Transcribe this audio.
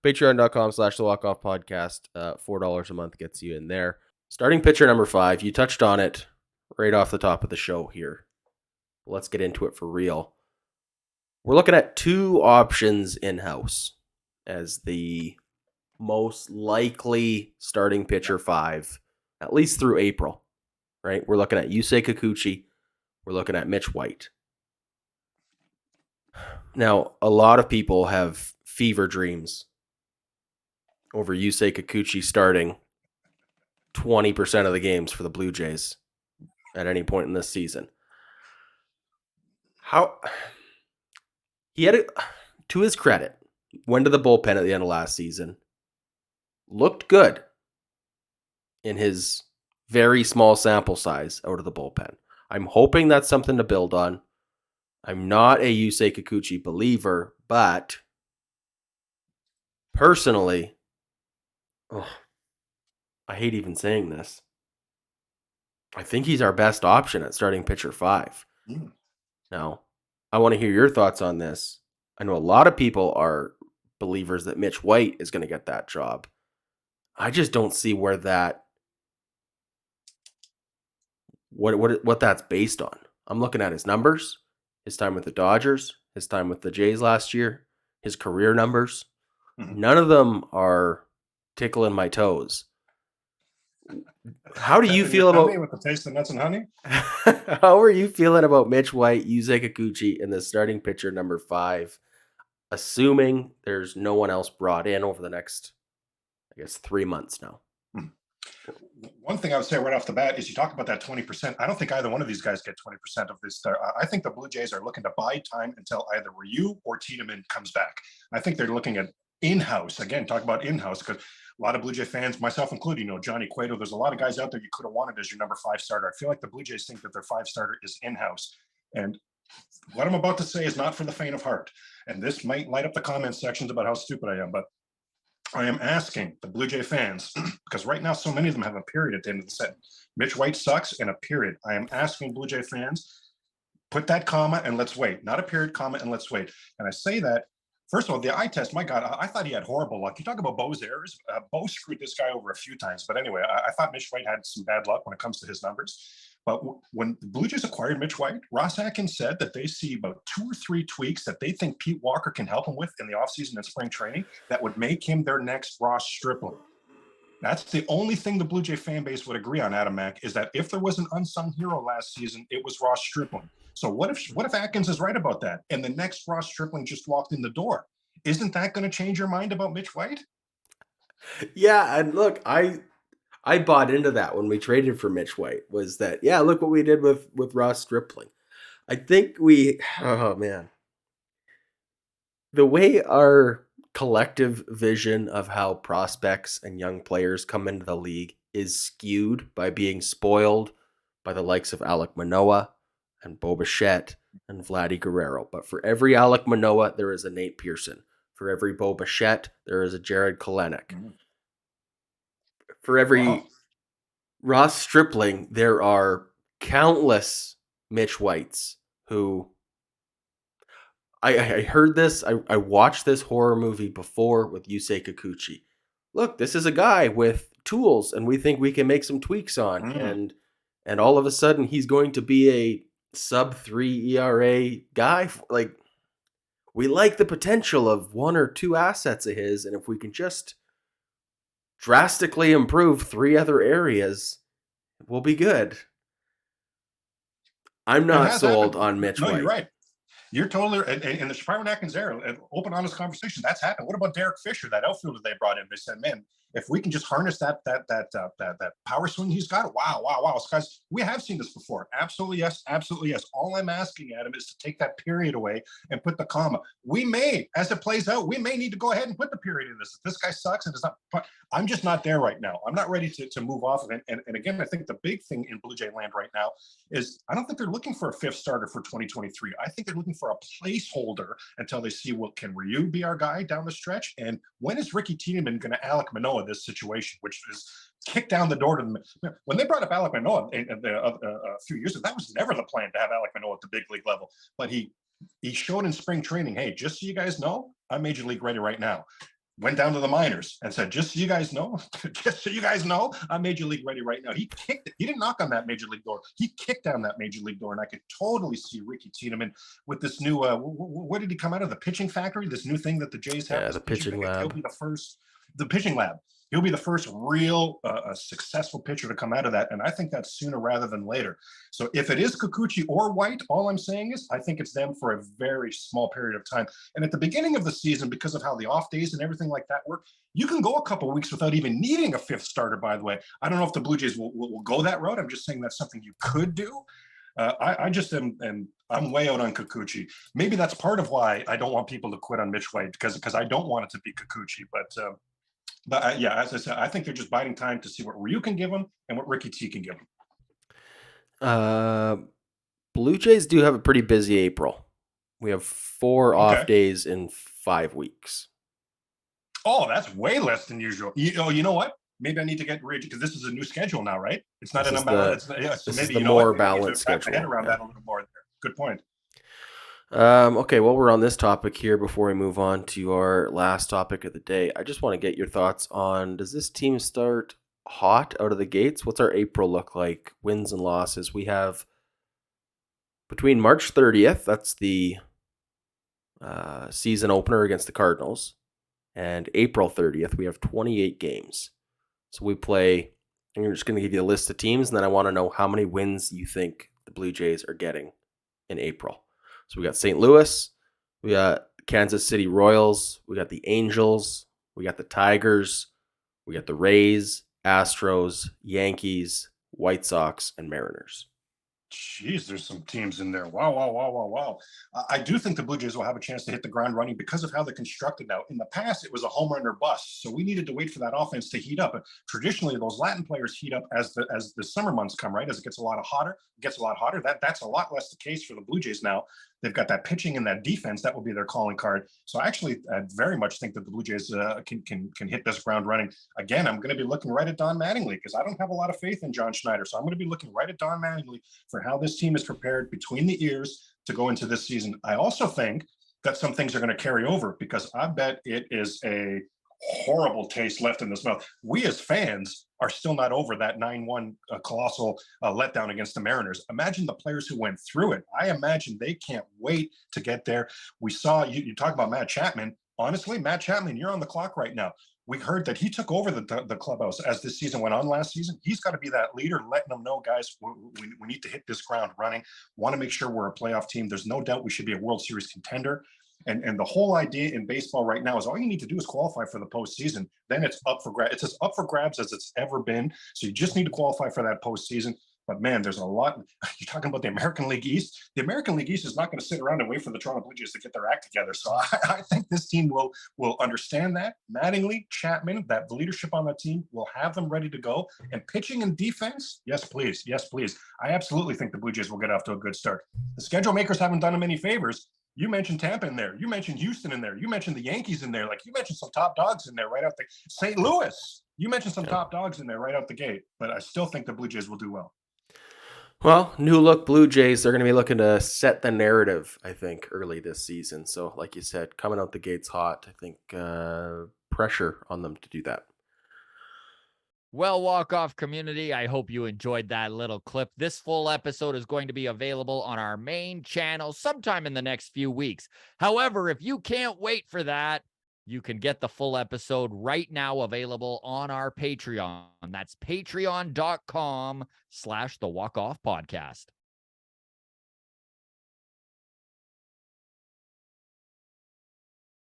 Patreon.com/the Walk-Off Podcast. $4 a month gets you in there. Starting pitcher number 5. You touched on it right off the top of the show here. Let's get into it for real. We're looking at 2 options in-house as the most likely starting pitcher 5, at least through April, right? We're looking at Yusei Kikuchi. We're looking at Mitch White. Now, a lot of people have fever dreams over Yusei Kikuchi starting 20% of the games for the Blue Jays at any point in this season. He had to his credit, went to the bullpen at the end of last season, looked good in his very small sample size out of the bullpen. I'm hoping that's something to build on. I'm not a Yusei Kikuchi believer, but personally, I hate even saying this, I think he's our best option at starting pitcher 5. Now, I want to hear your thoughts on this. I know a lot of people are believers that Mitch White is going to get that job. I just don't see where that what that's based on. I'm looking at his numbers, his time with the Dodgers, his time with the Jays last year, his career numbers. None of them are tickling my toes. How do you feel about with the taste of nuts and honey? How are you feeling about Mitch White, Yusei Kikuchi, in the starting pitcher number 5, assuming there's no one else brought in over the next, 3 months now? One thing I would say right off the bat is you talk about that 20%. I don't think either one of these guys get 20% of this. I think the Blue Jays are looking to buy time until either Ryu or Tiedemann comes back. I think they're looking at in-house. Again, talk about in-house, because a lot of Blue Jay fans, myself included, Johnny Cueto, there's a lot of guys out there you could have wanted as your number 5 starter. I feel like the Blue Jays think that their 5 starter is in-house. And what I'm about to say is not for the faint of heart. And this might light up the comment sections about how stupid I am, but I am asking the Blue Jay fans, because right now so many of them have a period at the end of the sentence. Mitch White sucks and a period. I am asking Blue Jay fans, put that comma and let's wait. Not a period, comma, and let's wait. And I say that, first of all, the eye test, my God, I thought he had horrible luck. You talk about Bo's errors. Bo screwed this guy over a few times. But anyway, I thought Mitch White had some bad luck when it comes to his numbers. But when the Blue Jays acquired Mitch White, Ross Atkins said that they see about 2 or 3 tweaks that they think Pete Walker can help him with in the offseason and spring training that would make him their next Ross Stripling. That's the only thing the Blue Jay fan base would agree on, Adam Mack, is that if there was an unsung hero last season, it was Ross Stripling. So what if Atkins is right about that and the next Ross Stripling just walked in the door? Isn't that going to change your mind about Mitch White? Yeah, and look, I bought into that when we traded for Mitch White, was that, yeah, look what we did with Ross Stripling. I think oh man, the way our collective vision of how prospects and young players come into the league is skewed by being spoiled by the likes of Alek Manoah and Bo Bichette and Vladdy Guerrero. But for every Alek Manoah, there is a Nate Pearson. For every Bo Bichette, there is a Jared Kelenic. For every Ross Stripling, there are countless Mitch Whites who... I heard this. I watched this horror movie before with Yusei Kikuchi. Look, this is a guy with tools, and we think we can make some tweaks on. And all of a sudden, he's going to be a sub-3 ERA guy. Like, we like the potential of 1 or 2 assets of his, and if we can just drastically improve 3 other areas, we'll be good. I'm not sold on Mitch White. No, you're right. You're totally in the Shapiro Atkins era, an open, honest conversation. That's happened. What about Derek Fisher, that outfielder they brought in? They said, man, if we can just harness that power swing he's got, wow. Guys, we have seen this before. Absolutely yes. All I'm asking, Adam, is to take that period away and put the comma. We may, as it plays out, we may need to go ahead and put the period in this. If this guy sucks and it's not, I'm just not there right now. I'm not ready to move off of it. And again, I think the big thing in Blue Jay land right now is I don't think they're looking for a 5th starter for 2023. I think they're looking for a placeholder until they see, well, can Ryu be our guy down the stretch? And when is Ricky Tiedemann going to Alek Manoah this situation, which is kicked down the door to them? When they brought up Alek Manoah a few years ago, that was never the plan to have Alek Manoah at the big league level. But he showed in spring training, hey, just so you guys know, I'm major league ready right now. went down to the minors and said, just so you guys know, just so you guys know, I'm major league ready right now. He kicked it. He didn't knock on that major league door. He kicked down that major league door. And I could totally see Ricky Tiedemann with this new, what did he come out of? The pitching factory, this new thing that the Jays have. Yeah, the pitching lab. He'll be the pitching lab. He'll be the first real successful pitcher to come out of that. And I think that's sooner rather than later. So if it is Kikuchi or White, all I'm saying is I think it's them for a very small period of time. And at the beginning of the season, because of how the off days and everything like that work, you can go a couple of weeks without even needing a fifth starter, by the way. I don't know if the Blue Jays will go that road. I'm just saying that's something you could do. I just am, and I'm way out on Kikuchi. Maybe that's part of why I don't want people to quit on Mitch White, because I don't want it to be Kikuchi. But yeah, as I said, I think they're just biding time to see what Ryu can give them and what Ricky T can give them. Blue Jays do have a pretty busy April. We have 4 off Okay. days in 5 weeks. Oh, that's way less than usual. You know what? Maybe I need to get rid, because this is a new schedule now, right? It's not This an is unbalanced. the- So this is maybe the you know more what? Maybe I need to balanced wrap my schedule, head around yeah. that a little more there. Good point. Okay, well, we're on this topic here before we move on to our last topic of the day. I just want to get your thoughts on, does this team start hot out of the gates? What's our April look like? Wins and losses. We have between March 30th, that's the season opener against the Cardinals, and April 30th, we have 28 games. So we play, and I'm just going to give you a list of teams, and then I want to know how many wins you think the Blue Jays are getting in April. So we got St. Louis, we got Kansas City Royals, we got the Angels, we got the Tigers, we got the Rays, Astros, Yankees, White Sox, and Mariners. Jeez, there's some teams in there. Wow. I do think the Blue Jays will have a chance to hit the ground running because of how they're constructed now. In the past, it was a home run or bust. So we needed to wait for that offense to heat up. And traditionally, those Latin players heat up as the summer months come, right? As it gets a lot hotter. That's a lot less the case for the Blue Jays now. They've got that pitching and that defense. That will be their calling card. So I very much think that the Blue Jays can hit this ground running. Again, I'm going to be looking right at Don Mattingly, because I don't have a lot of faith in John Schneider. So I'm going to be looking right at Don Mattingly for how this team is prepared between the ears to go into this season. I also think that some things are going to carry over, because I bet it is a horrible taste left in this mouth. We as fans are still not over that 9-1 colossal letdown against the Mariners. Imagine the players who went through it. I imagine they can't wait to get there. We saw, you talk about Matt Chapman. Honestly, Matt Chapman, you're on the clock right now. We heard that he took over the clubhouse as this season went on last season. He's got to be that leader, letting them know, guys, we need to hit this ground running. Want to make sure we're a playoff team. There's no doubt we should be a World Series contender. And the whole idea in baseball right now is all you need to do is qualify for the postseason. Then it's up for grabs. It's as up for grabs as it's ever been. So you just need to qualify for that postseason. But man, there's a lot. You're talking about the American League East. The American League East is not going to sit around and wait for the Toronto Blue Jays to get their act together. So I think this team will understand that. Mattingly, Chapman, that leadership on that team will have them ready to go. And pitching and defense, yes, please. I absolutely think the Blue Jays will get off to a good start. The schedule makers haven't done them any favors. You mentioned Tampa in there. You mentioned Houston in there. You mentioned the Yankees in there. Like, you mentioned some top dogs in there right out the St. Louis. You mentioned some top dogs in there right out the gate. But I still think the Blue Jays will do well. Well, new look Blue Jays, they're going to be looking to set the narrative, I think, early this season. So, like you said, coming out the gates hot, I think pressure on them to do that. Well, walk-off community, I hope you enjoyed that little clip. This full episode is going to be available on our main channel sometime in the next few weeks. However, if you can't wait for that, you can get the full episode right now available on our Patreon. That's patreon.com/the Walk Off Podcast.